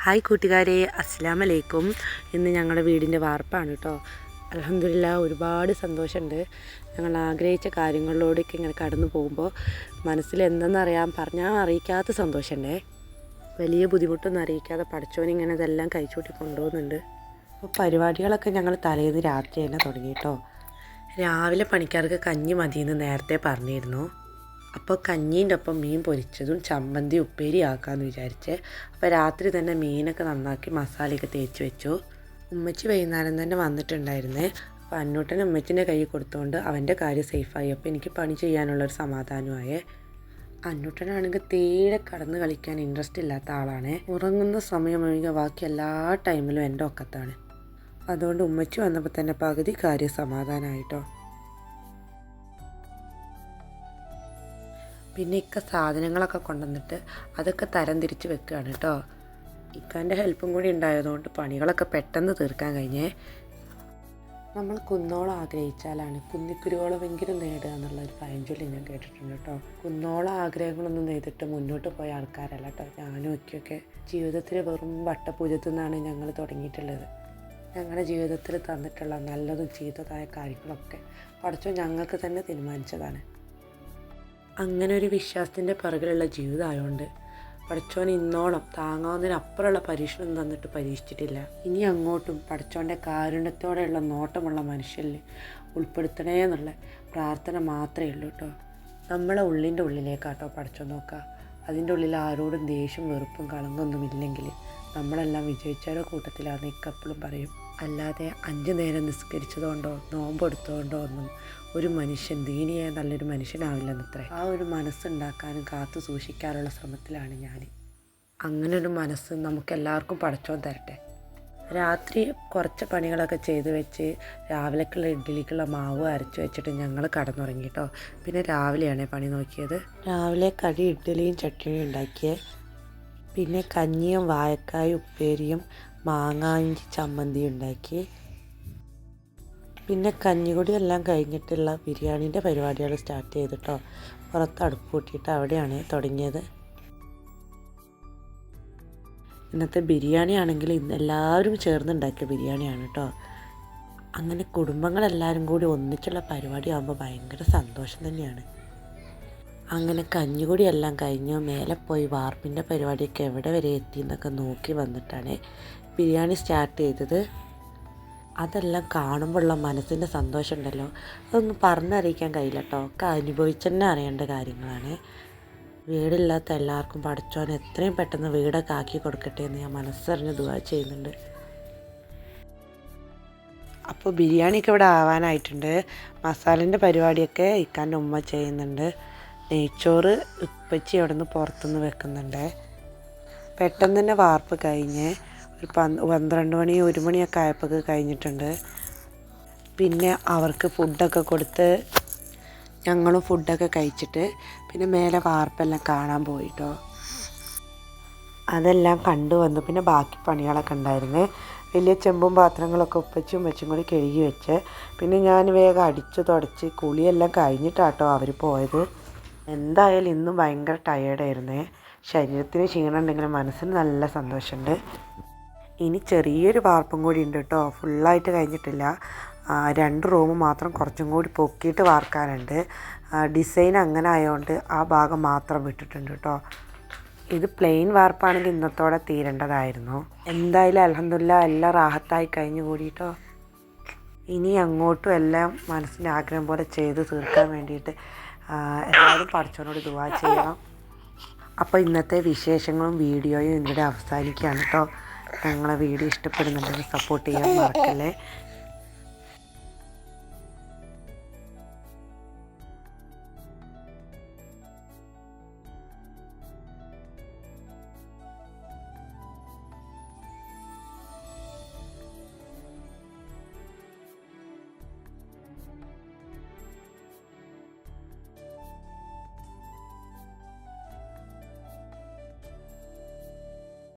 Hi കൂട്ടുകാരെ, അസ്സലാമലൈക്കും. ഇന്ന് ഞങ്ങളുടെ വീടിൻ്റെ വാർപ്പാണ് കേട്ടോ. അൽഹംദുലില്ലാ, ഒരുപാട് സന്തോഷമുണ്ട്. ഞങ്ങൾ ആഗ്രഹിച്ച കാര്യങ്ങളിലൂടെയൊക്കെ ഇങ്ങനെ കടന്നു പോകുമ്പോൾ മനസ്സിൽ എന്തെന്നറിയാൻ പറഞ്ഞാൽ അറിയിക്കാത്ത സന്തോഷമുണ്ടേ. വലിയ ബുദ്ധിമുട്ടൊന്നും അറിയിക്കാതെ പടച്ചോനിങ്ങനെ ഇതെല്ലാം കഴിച്ചുകൂട്ടി കൊണ്ടുപോകുന്നുണ്ട്. അപ്പോൾ പരിപാടികളൊക്കെ ഞങ്ങൾ തലേന്ന് രാത്രി തന്നെ തുടങ്ങി കേട്ടോ. രാവിലെ പണിക്കാർക്ക് കഞ്ഞി മതിയെന്ന് നേരത്തെ പറഞ്ഞിരുന്നു. അപ്പോൾ കഞ്ഞീൻ്റെ ഒപ്പം മീൻ പൊരിച്ചതും ചമ്മന്തി ഉപ്പേരി ആക്കാമെന്ന് വിചാരിച്ച് അപ്പോൾ രാത്രി തന്നെ മീനൊക്കെ നന്നാക്കി മസാലയൊക്കെ തേച്ച് വെച്ചു. ഉമ്മച്ചി വൈകുന്നേരം തന്നെ വന്നിട്ടുണ്ടായിരുന്നേ. അപ്പോൾ അന്നൂട്ടൻ ഉമ്മച്ചിൻ്റെ കൈ കൊടുത്തുകൊണ്ട് അവൻ്റെ കാര്യം സേഫായി. അപ്പോൾ എനിക്ക് പണി ചെയ്യാനുള്ളൊരു സമാധാനമായേ. അന്നൂട്ടനാണെങ്കിൽ തീരെ കടന്ന് കളിക്കാൻ ഇൻട്രസ്റ്റ് ഇല്ലാത്ത ആളാണ്. ഉറങ്ങുന്ന സമയമൊഴികെ ബാക്കി എല്ലാ ടൈമിലും എൻ്റെ ഒക്കത്താണ്. അതുകൊണ്ട് ഉമ്മച്ചി വന്നപ്പോൾ തന്നെ പകുതി കാര്യം സമാധാനമായിട്ടോ. പിന്നെ സാധനങ്ങളൊക്കെ കൊണ്ടുവന്നിട്ട് അതൊക്കെ തരം തിരിച്ച് വെക്കുകയാണ് കേട്ടോ. ഇക്കാൻ്റെ ഹെൽപ്പും കൂടി ഉണ്ടായതുകൊണ്ട് പണികളൊക്കെ പെട്ടെന്ന് തീർക്കാൻ കഴിഞ്ഞേ. നമ്മൾ കുന്നോളം ആഗ്രഹിച്ചാലാണ് കുന്നിക്കുരുവോളമെങ്കിലും നേടുക എന്നുള്ളൊരു പഴഞ്ചൊല്ലി ഞാൻ കേട്ടിട്ടുണ്ട് കേട്ടോ. കുന്നോളം ആഗ്രഹങ്ങളൊന്നും നെയ്തിട്ട് മുന്നോട്ട് പോയ ആൾക്കാരല്ല കേട്ടോ ഞാനും ഒക്കെയൊക്കെ. ജീവിതത്തിൽ വെറും വട്ടപൂജ്യത്തിൽ നിന്നാണ് ഞങ്ങൾ തുടങ്ങിയിട്ടുള്ളത്. ഞങ്ങളുടെ ജീവിതത്തിൽ തന്നിട്ടുള്ള നല്ലതും ചീത്തതായ കാര്യങ്ങളൊക്കെ പടച്ചോൻ ഞങ്ങൾക്ക് തന്നെ തീരുമാനിച്ചതാണ്. അങ്ങനെ ഒരു വിശ്വാസത്തിൻ്റെ പിറകിലുള്ള ജീവിതമായതുകൊണ്ട് പടച്ചോൻ ഇന്നോളം താങ്ങാവുന്നതിനപ്പുറമുള്ള പരീക്ഷണം തന്നിട്ട് പരീക്ഷിച്ചിട്ടില്ല. ഇനി അങ്ങോട്ടും പടച്ചോൻ്റെ കാരുണ്യത്തോടെയുള്ള നോട്ടമുള്ള മനുഷ്യരിൽ ഉൾപ്പെടുത്തണേ എന്നുള്ള പ്രാർത്ഥന മാത്രമേ ഉള്ളൂ കേട്ടോ. നമ്മളെ ഉള്ളിൻ്റെ ഉള്ളിലേക്കാട്ടോ പടച്ചോൻ നോക്കുക. അതിൻ്റെ ഉള്ളിൽ ആരോടും ദേഷ്യം വെറുപ്പും കളങ്കൊന്നും ഇല്ലെങ്കിൽ നമ്മളെല്ലാം വിജയിച്ചാലോ കൂട്ടത്തിലാണെന്ന് ഇക്കപ്പോഴും പറയും. അല്ലാതെ 5 നേരം നിസ്കരിച്ചതുകൊണ്ടോ നോമ്പെടുത്തതുകൊണ്ടോ ഒന്നും ഒരു മനുഷ്യൻ ദീനിയായ നല്ലൊരു മനുഷ്യനാവില്ലെന്നത്രേ. ആ ഒരു മനസ്സുണ്ടാക്കാനും കാത്തു സൂക്ഷിക്കാനുള്ള ശ്രമത്തിലാണ് ഞാൻ. അങ്ങനെ ഒരു മനസ്സ് നമുക്കെല്ലാവർക്കും പടച്ചോൻ തരട്ടെ. രാത്രി കുറച്ച് പണികളൊക്കെ ചെയ്ത് വെച്ച് രാവിലേക്കുള്ള ഇഡ്ഡലിക്കുള്ള മാവ് അരച്ച് വെച്ചിട്ട് ഞങ്ങൾ കടന്നുറങ്ങി കേട്ടോ. പിന്നെ രാവിലെയാണ് പണി നോക്കിയത്. രാവിലെ കടി ഇഡ്ഡലിയും ചട്നിയും ഉണ്ടാക്കിയേ. പിന്നെ കഞ്ഞിയും വാഴക്കായും ഉപ്പേരിയും മാങ്ങാഞ്ചി ചമ്മന്തിയും ഉണ്ടാക്കി. പിന്നെ കഞ്ഞികുടി എല്ലാം കഴിഞ്ഞിട്ടുള്ള ബിരിയാണീൻ്റെ പരിപാടികൾ സ്റ്റാർട്ട് ചെയ്തിട്ടോ. പുറത്ത് അടുപ്പ് കൂട്ടിയിട്ട് അവിടെയാണ് തുടങ്ങിയത്. ഇന്നത്തെ ബിരിയാണി ആണെങ്കിൽ ഇന്ന് എല്ലാവരും ചേർന്നുണ്ടാക്കിയ ബിരിയാണിയാണ് കേട്ടോ. അങ്ങനെ കുടുംബങ്ങളെല്ലാവരും കൂടി ഒന്നിച്ചുള്ള പരിപാടി ആകുമ്പോൾ ഭയങ്കര സന്തോഷം തന്നെയാണ്. അങ്ങനെ കഞ്ഞികുടി എല്ലാം കഴിഞ്ഞ് മേലെ പോയി വാർപ്പിൻ്റെ പരിപാടിയൊക്കെ എവിടെ വരെ എത്തി എന്നൊക്കെ നോക്കി വന്നിട്ടാണ് ബിരിയാണി സ്റ്റാർട്ട് ചെയ്തത്. അതെല്ലാം കാണുമ്പോഴുള്ള മനസ്സിൻ്റെ സന്തോഷം ഉണ്ടല്ലോ, അതൊന്നും പറഞ്ഞറിയിക്കാൻ കഴിയില്ല കേട്ടോ. ഒക്കെ അനുഭവിച്ച് തന്നെ അറിയേണ്ട കാര്യങ്ങളാണ്. വീടില്ലാത്ത എല്ലാവർക്കും പടച്ചോൻ എത്രയും പെട്ടെന്ന് വീടൊക്കെ ആക്കി കൊടുക്കട്ടെ എന്ന് ഞാൻ മനസ്സറിഞ്ഞ് ദുആ ചെയ്യുന്നുണ്ട്. അപ്പോൾ ബിരിയാണിയൊക്കെ ഇവിടെ ആവാനായിട്ടുണ്ട്. മസാലേൻ്റെ പരിപാടിയൊക്കെ ഇക്കാൻ്റെ ഉമ്മ ചെയ്യുന്നുണ്ട്. നെയ്ച്ചോറ് ഉപ്പച്ചി അവിടെ നിന്ന് പുറത്തുനിന്ന് വെക്കുന്നുണ്ട്. പെട്ടെന്ന് തന്നെ വാർപ്പ് കഴിഞ്ഞ് ഒരു 12 മണി 1 മണിയൊക്കെ ആയപ്പോൾ കഴിഞ്ഞിട്ടുണ്ട്. പിന്നെ അവർക്ക് ഫുഡൊക്കെ കൊടുത്ത് ഞങ്ങളും ഫുഡൊക്കെ കഴിച്ചിട്ട് പിന്നെ മേലെ വാർപ്പെല്ലാം കാണാൻ പോയിട്ടോ. അതെല്ലാം കണ്ടുവന്നു. പിന്നെ ബാക്കി പണികളൊക്കെ ഉണ്ടായിരുന്നു. വലിയ ചെമ്പും പാത്രങ്ങളൊക്കെ ഉപ്പച്ചും വെച്ചും കൂടി കഴുകി വെച്ച് പിന്നെ ഞാൻ വേഗം അടിച്ച് തുടച്ച് കുളിയെല്ലാം കഴിഞ്ഞിട്ടാട്ടോ അവർ പോയത്. എന്തായാലും ഇന്നും ഭയങ്കര ടയേർഡായിരുന്നേ. ശരീരത്തിന് ക്ഷീണം ഉണ്ടെങ്കിലും മനസ്സിന് നല്ല സന്തോഷമുണ്ട്. ഇനി ചെറിയൊരു വാർപ്പും കൂടി ഉണ്ട് കേട്ടോ. ഫുള്ളായിട്ട് കഴിഞ്ഞിട്ടില്ല. 2 റൂം മാത്രം കുറച്ചും കൂടി പൊക്കിയിട്ട് വാർക്കാനുണ്ട്. ഡിസൈൻ അങ്ങനെ ആയതുകൊണ്ട് ആ ഭാഗം മാത്രം വിട്ടിട്ടുണ്ട് കേട്ടോ. ഇത് പ്ലെയിൻ വാർപ്പാണെങ്കിൽ ഇന്നത്തോടെ തീരേണ്ടതായിരുന്നു. എന്തായാലും അൽഹംദുലില്ലാ എല്ലാം റാഹത്തായി കഴിഞ്ഞു കൂടിയിട്ടോ. ഇനി അങ്ങോട്ടും എല്ലാം മനസ്സിൻ്റെ ആഗ്രഹം പോലെ ചെയ്ത് തീർക്കാൻ വേണ്ടിയിട്ട് എല്ലാവരും പടച്ചോനോട് ദുആ ചെയ്യണം. അപ്പോൾ ഇന്നത്തെ വിശേഷങ്ങളും വീഡിയോയും ഇവിടെ അവസാനിക്കുകയാണ് കേട്ടോ. ഞങ്ങളെ വീഡിയോ ഇഷ്ടപ്പെടുന്നുണ്ടെങ്കിൽ സപ്പോർട്ട് ചെയ്യാൻ മറക്കല്ലേ.